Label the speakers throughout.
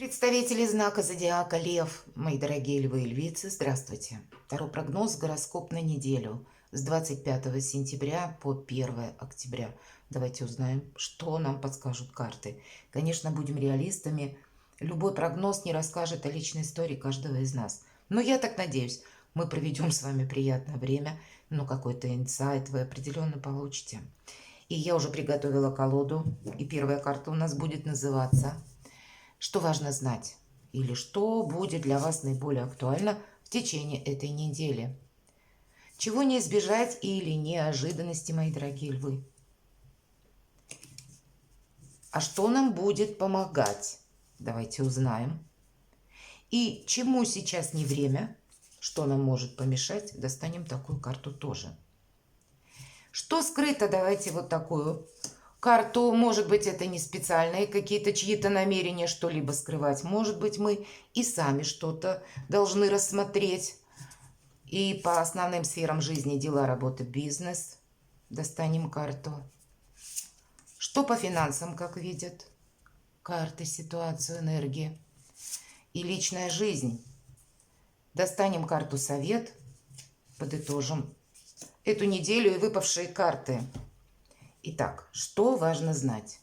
Speaker 1: Представители знака зодиака Лев, мои дорогие львы и львицы, здравствуйте. Второй прогноз, гороскоп на неделю с 25 сентября по 1 октября. Давайте узнаем, что нам подскажут карты. Конечно, будем реалистами. Любой прогноз не расскажет о личной истории каждого из нас. Но я так надеюсь, мы проведем с вами приятное время, но какой-то инсайт вы определенно получите. И я уже приготовила колоду, и первая карта у нас будет называться «Что важно знать?» или «Что будет для вас наиболее актуально в течение этой недели?» Чего не избежать или неожиданности, мои дорогие львы? А что нам будет помогать? Давайте узнаем. И чему сейчас не время? Что нам может помешать? Достанем такую карту тоже. Что скрыто? Давайте вот такую карту. Может быть, это не специальные какие-то чьи-то намерения что-либо скрывать. Может быть, мы и сами что-то должны рассмотреть. И по основным сферам жизни: дела, работа, бизнес. Достанем карту. Что по финансам, как видят карты, ситуацию, энергии и личная жизнь. Достанем карту совет, подытожим эту неделю и выпавшие карты. Итак, что важно знать?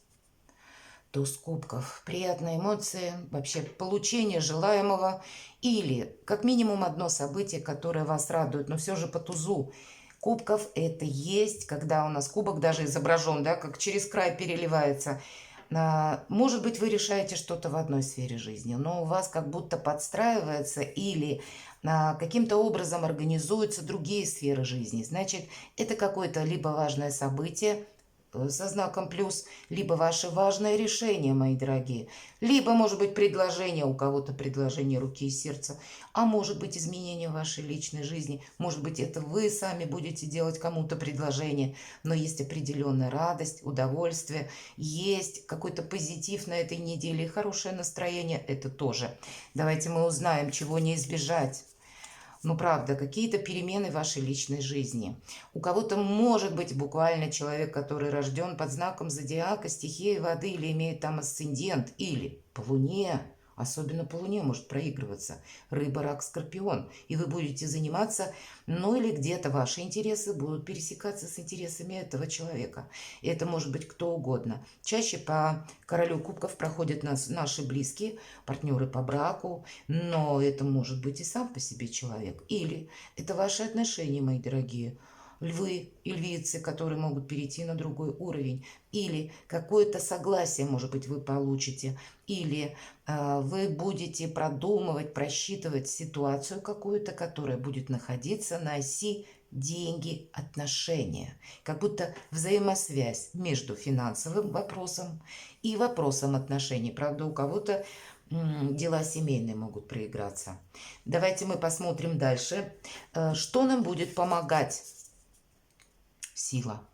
Speaker 1: Туз кубков. Приятные эмоции, вообще получение желаемого или как минимум одно событие, которое вас радует, но все же по тузу кубков это есть, когда у нас кубок даже изображен, да, как через край переливается. Может быть, вы решаете что-то в одной сфере жизни, но у вас как будто подстраивается или каким-то образом организуются другие сферы жизни. Значит, это какое-то либо важное событие со знаком плюс, либо ваше важное решение, мои дорогие, либо, может быть, предложение, у кого-то предложение руки и сердца, а может быть, изменение в вашей личной жизни, может быть, это вы сами будете делать кому-то предложение, но есть определенная радость, удовольствие, есть какой-то позитив на этой неделе, и хорошее настроение, это тоже. Давайте мы узнаем, чего не избежать. Ну, правда, какие-то перемены в вашей личной жизни. У кого-то может быть буквально человек, который рожден под знаком зодиака, стихии воды, или имеет там асцендент, или по Луне, особенно по Луне может проигрываться, рыба, рак, скорпион. И вы будете заниматься, ну или где-то ваши интересы будут пересекаться с интересами этого человека. И это может быть кто угодно. Чаще по королю кубков проходят наши близкие, партнеры по браку, но это может быть и сам по себе человек. Или это ваши отношения, мои дорогие львы и львицы, которые могут перейти на другой уровень. Или какое-то согласие, может быть, вы получите. Или вы будете продумывать, просчитывать ситуацию какую-то, которая будет находиться на оси деньги, отношения. Как будто взаимосвязь между финансовым вопросом и вопросом отношений. Правда, у кого-то дела семейные могут проиграться. Давайте мы посмотрим дальше. Что нам будет помогать? Сила.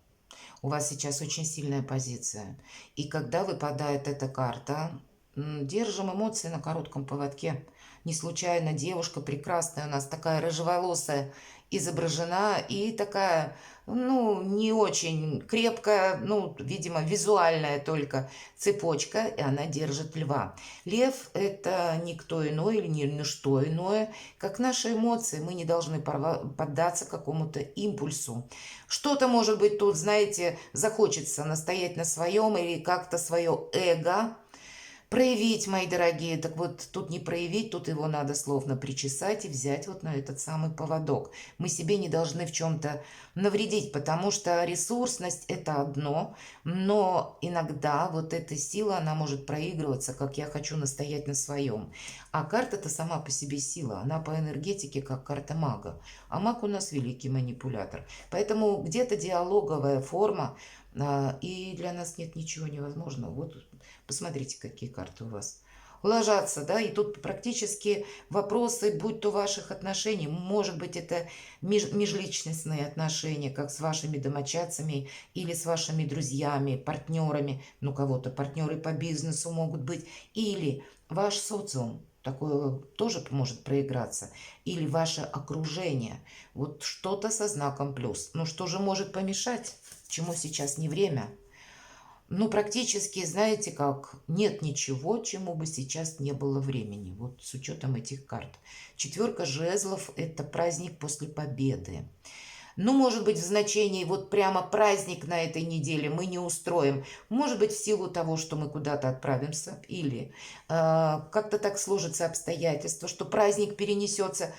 Speaker 1: У вас сейчас очень сильная позиция. И когда выпадает эта карта, держим эмоции на коротком поводке. Не случайно девушка прекрасная у нас, такая рыжеволосая, изображена и такая, ну, не очень крепкая, ну, видимо, визуальная только цепочка, и она держит льва. Лев – это никто иной или не что иное, как наши эмоции. Мы не должны поддаться какому-то импульсу. Что-то, может быть, тут, знаете, захочется настоять на своем или как-то свое эго проявить, мои дорогие. Так вот, тут не проявить, тут его надо словно причесать и взять вот на этот самый поводок. Мы себе не должны в чем-то навредить, потому что ресурсность – это одно, но иногда вот эта сила, она может проигрываться, как я хочу настоять на своем. А карта-то сама по себе сила, она по энергетике как карта мага. А маг у нас великий манипулятор. Поэтому где-то диалоговая форма, и для нас нет ничего невозможного. Вот посмотрите, какие карты у вас ложатся, да, и тут практически вопросы, будь то ваших отношений, может быть, это межличностные отношения, как с вашими домочадцами или с вашими друзьями, партнерами, ну, кого-то партнеры по бизнесу могут быть, или ваш социум, такое тоже может проиграться, или ваше окружение, вот что-то со знаком плюс. Ну, что же может помешать, чему сейчас не время? ну, практически, знаете, как нет ничего, чему бы сейчас не было времени, вот с учетом этих карт. Четверка жезлов – это праздник после победы. Ну, может быть, в значении вот прямо праздник на этой неделе мы не устроим. Может быть, в силу того, что мы куда-то отправимся, или как-то так сложится обстоятельства, что праздник перенесется.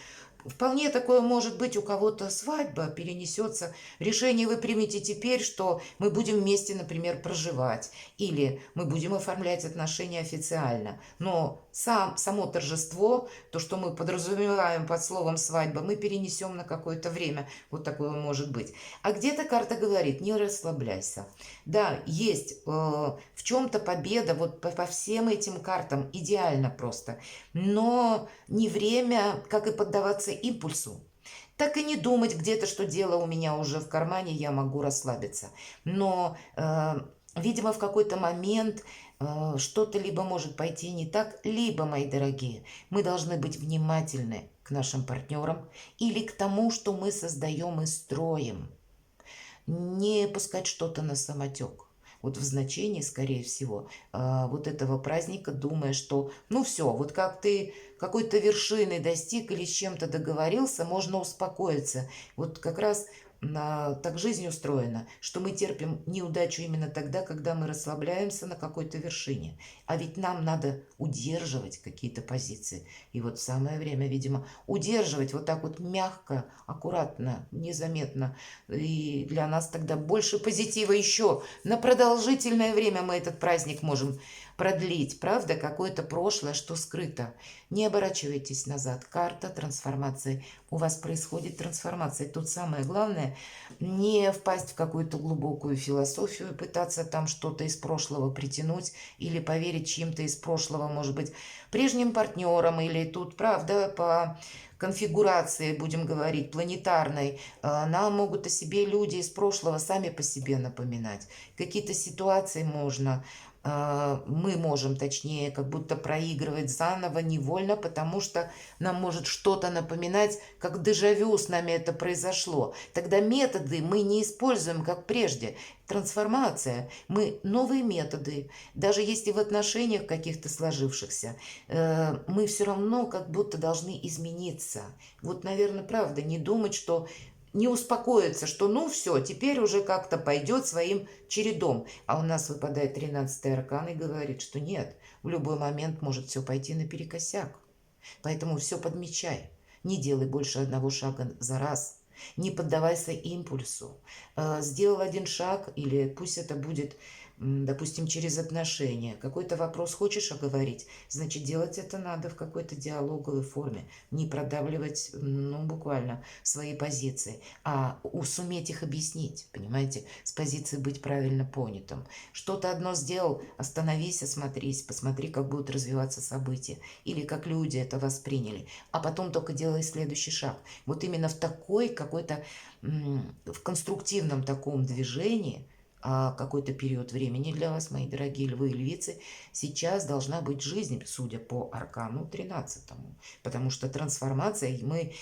Speaker 1: Вполне такое может быть, у кого-то свадьба перенесется. Решение вы примете теперь, что мы будем вместе, например, проживать. Или мы будем оформлять отношения официально. Но само торжество, то, что мы подразумеваем под словом свадьба, мы перенесем на какое-то время. Вот такое может быть. А где-то карта говорит, не расслабляйся. Да, есть в чем-то победа, вот по всем этим картам идеально просто. Но не время, как и поддаваться импульсу. Так и не думать где-то, что дело у меня уже в кармане, я могу расслабиться. Но, видимо, в какой-то момент что-то либо может пойти не так, либо, мои дорогие, мы должны быть внимательны к нашим партнерам или к тому, что мы создаем и строим. Не пускать что-то на самотек. Вот в значении, скорее всего, вот этого праздника, думая, что ну все, вот как ты какой-то вершины достиг или с чем-то договорился, можно успокоиться. Вот как раз так жизнь устроена, что мы терпим неудачу именно тогда, когда мы расслабляемся на какой-то вершине. А ведь нам надо удерживать какие-то позиции. И вот самое время, видимо, удерживать вот так вот мягко, аккуратно, незаметно. И для нас тогда больше позитива еще. На продолжительное время мы этот праздник можем продлить. Правда, какое-то прошлое, что скрыто. Не оборачивайтесь назад. Карта трансформации. У вас происходит трансформация. Тут самое главное не впасть в какую-то глубокую философию, пытаться там что-то из прошлого притянуть или поверить чьим-то из прошлого, может быть, прежним партнерам, или тут, правда, по конфигурации, будем говорить, планетарной, нам могут о себе люди из прошлого сами по себе напоминать. Какие-то ситуации мы можем, точнее, как будто проигрывать заново невольно, потому что нам может что-то напоминать, как дежавю с нами это произошло. Тогда методы мы не используем, как прежде. Трансформация. Мы новые методы. Даже если в отношениях каких-то сложившихся, мы все равно как будто должны измениться. Вот, наверное, правда, не думать, что не успокоиться, что ну все, теперь уже как-то пойдет своим чередом. А у нас выпадает 13-й аркан и говорит, что нет, в любой момент может все пойти наперекосяк. Поэтому все подмечай. Не делай больше одного шага за раз. Не поддавайся импульсу. Сделал один шаг, или пусть это будет, допустим, через отношения. Какой-то вопрос хочешь оговорить, значит, делать это надо в какой-то диалоговой форме. Не продавливать, ну, буквально свои позиции, а суметь их объяснить, понимаете, с позиции быть правильно понятым. Что-то одно сделал, остановись, осмотрись, посмотри, как будут развиваться события, или как люди это восприняли, а потом только делай следующий шаг. Вот именно в такой какой-то, в конструктивном таком движении, какой-то период времени для вас, мои дорогие львы и львицы, сейчас должна быть жизнь, судя по аркану 13-му. Потому что трансформация, мы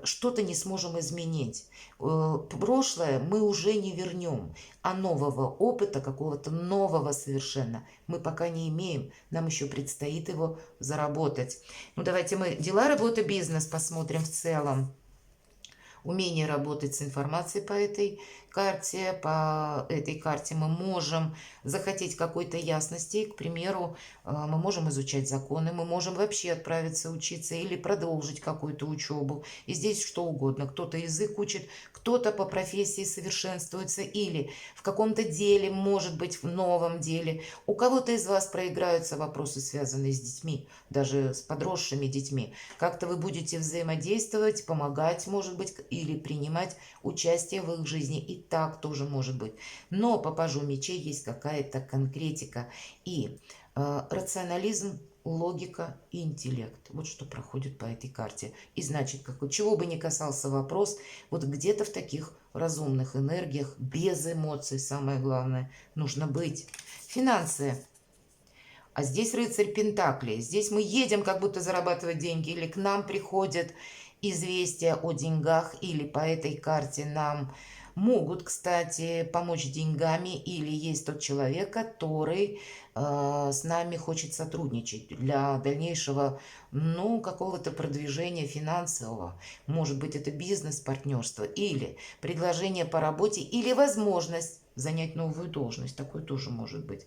Speaker 1: что-то не сможем изменить. Прошлое мы уже не вернем, а нового опыта, какого-то нового совершенно, мы пока не имеем. Нам еще предстоит его заработать. Ну, давайте мы дела, работа, бизнес посмотрим в целом. Умение работать с информацией по этой карте. По этой карте мы можем захотеть какой-то ясности. К примеру, мы можем изучать законы, мы можем вообще отправиться учиться или продолжить какую-то учебу. И здесь что угодно. Кто-то язык учит, кто-то по профессии совершенствуется или в каком-то деле, может быть, в новом деле. У кого-то из вас проиграются вопросы, связанные с детьми, даже с подросшими детьми. Как-то вы будете взаимодействовать, помогать, может быть, или принимать участие в их жизни. И так тоже может быть. Но по пажу мечей есть какая-то конкретика. И рационализм, логика и интеллект. Вот что проходит по этой карте. И значит, чего бы ни касался вопрос, вот где-то в таких разумных энергиях, без эмоций, самое главное, нужно быть. Финансы. А здесь рыцарь Пентаклей. Здесь мы едем как будто зарабатывать деньги, или к нам приходят известия о деньгах, или по этой карте нам Могут, кстати, помочь деньгами, или есть тот человек, который с нами хочет сотрудничать для дальнейшего, ну, какого-то продвижения финансового. Может быть, это бизнес-партнерство, или предложение по работе, или возможность занять новую должность. Такое тоже может быть,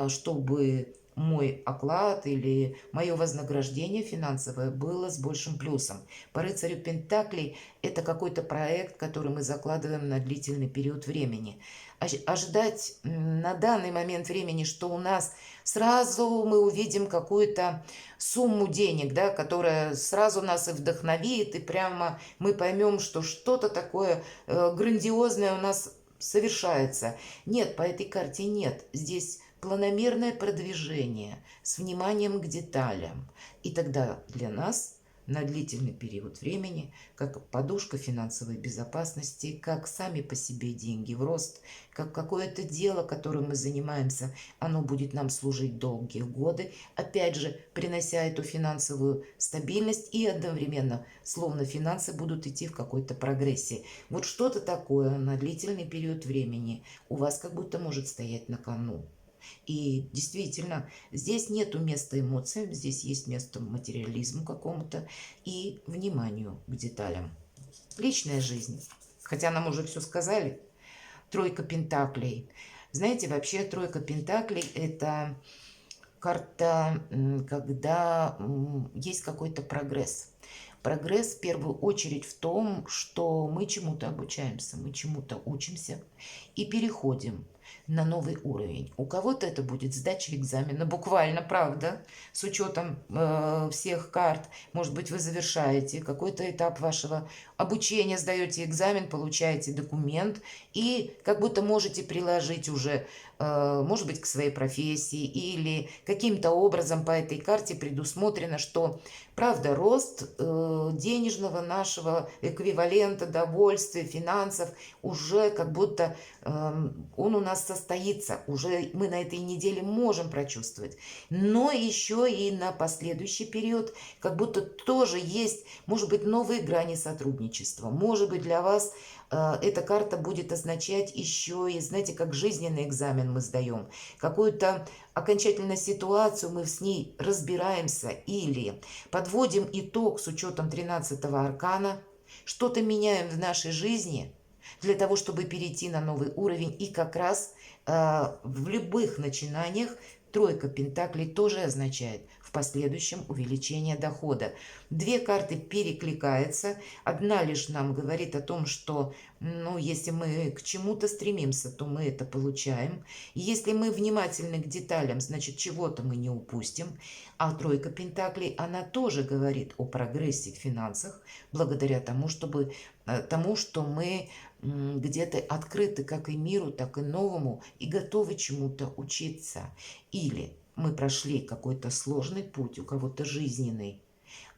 Speaker 1: чтобы мой оклад или мое вознаграждение финансовое было с большим плюсом. По рыцарю Пентаклей это какой-то проект, который мы закладываем на длительный период времени. Ожидать на данный момент времени, что у нас сразу мы увидим какую-то сумму денег, да, которая сразу нас и вдохновит, и прямо мы поймем, что что-то такое грандиозное у нас совершается. Нет, по этой карте нет. Здесь планомерное продвижение с вниманием к деталям. И тогда для нас на длительный период времени, как подушка финансовой безопасности, как сами по себе деньги в рост, как какое-то дело, которым мы занимаемся, оно будет нам служить долгие годы, опять же, принося эту финансовую стабильность, и одновременно, словно финансы будут идти в какой-то прогрессии. Вот что-то такое на длительный период времени у вас как будто может стоять на кону. И действительно, здесь нету места эмоциям, здесь есть место материализму какому-то и вниманию к деталям. Личная жизнь. Хотя нам уже все сказали. Тройка пентаклей. Знаете, вообще тройка пентаклей – это карта, когда есть какой-то прогресс. Прогресс в первую очередь в том, что мы чему-то обучаемся, мы чему-то учимся и переходим на новый уровень. У кого-то это будет сдача экзамена, буквально, правда, с учетом всех карт. Может быть, вы завершаете какой-то этап вашего обучения, сдаете экзамен, получаете документ и как будто можете приложить уже, может быть, к своей профессии, или каким-то образом по этой карте предусмотрено, что, правда, рост денежного нашего эквивалента, довольствия, финансов уже как будто он у нас состоится, уже мы на этой неделе можем прочувствовать. Но еще и на последующий период как будто тоже есть, может быть, новые грани сотрудничества. Может быть, для вас эта карта будет означать еще и, знаете, как жизненный экзамен мы сдаем. Какую-то окончательную ситуацию мы с ней разбираемся или подводим итог с учетом 13-го аркана, что-то меняем в нашей жизни для того, чтобы перейти на новый уровень. И как раз в любых начинаниях тройка пентаклей тоже означает в последующем увеличение дохода. Две карты перекликаются. Одна лишь нам говорит о том, что если мы к чему-то стремимся, то мы это получаем. И если мы внимательны к деталям, значит, чего-то мы не упустим. А тройка пентаклей, она тоже говорит о прогрессе в финансах, благодаря тому, что мы где-то открыты как и миру, так и новому, и готовы чему-то учиться. Или мы прошли какой-то сложный путь, у кого-то жизненный,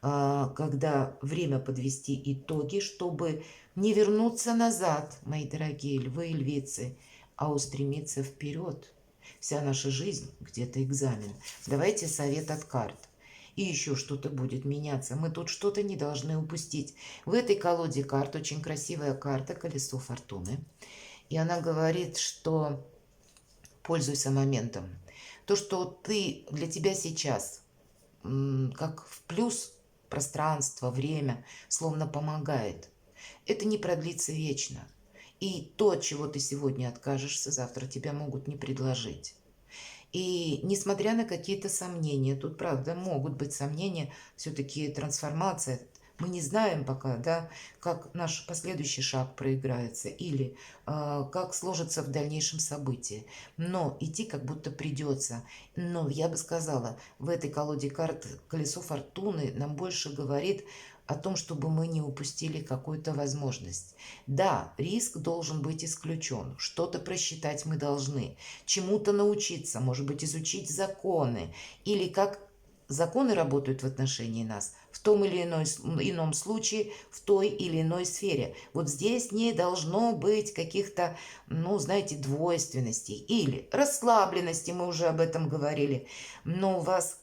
Speaker 1: когда время подвести итоги, чтобы не вернуться назад, мои дорогие львы и львицы, а устремиться вперед. Вся наша жизнь где-то экзамен. Давайте совет от карт. И еще что-то будет меняться. Мы тут что-то не должны упустить. В этой колоде карт очень красивая карта «Колесо фортуны». И она говорит, что пользуйся моментом. То, что для тебя сейчас как в плюс пространство, время, словно помогает. Это не продлится вечно. И то, от чего ты сегодня откажешься, завтра тебя могут не предложить. И несмотря на какие-то сомнения, тут, правда, могут быть сомнения, все-таки трансформация, мы не знаем пока, да, как наш последующий шаг проиграется или как сложится в дальнейшем событие. Но идти как будто придется. Но я бы сказала, в этой колоде карт «Колесо фортуны» нам больше говорит о том, чтобы мы не упустили какую-то возможность. Да, риск должен быть исключен, что-то просчитать мы должны, чему-то научиться, может быть, изучить законы, или как законы работают в отношении нас в том или ином случае, в той или иной сфере. Вот здесь не должно быть каких-то, знаете, двойственностей или расслабленности, мы уже об этом говорили, но у вас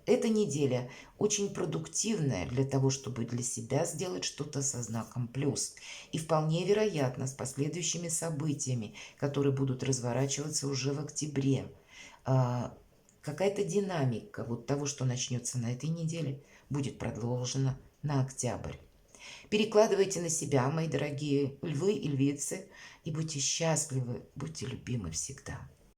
Speaker 1: Эта неделя очень продуктивная для того, чтобы для себя сделать что-то со знаком плюс. И вполне вероятно, с последующими событиями, которые будут разворачиваться уже в октябре, какая-то динамика вот того, что начнется на этой неделе, будет продолжена на октябрь. Перекладывайте на себя, мои дорогие львы и львицы, и будьте счастливы, будьте любимы всегда.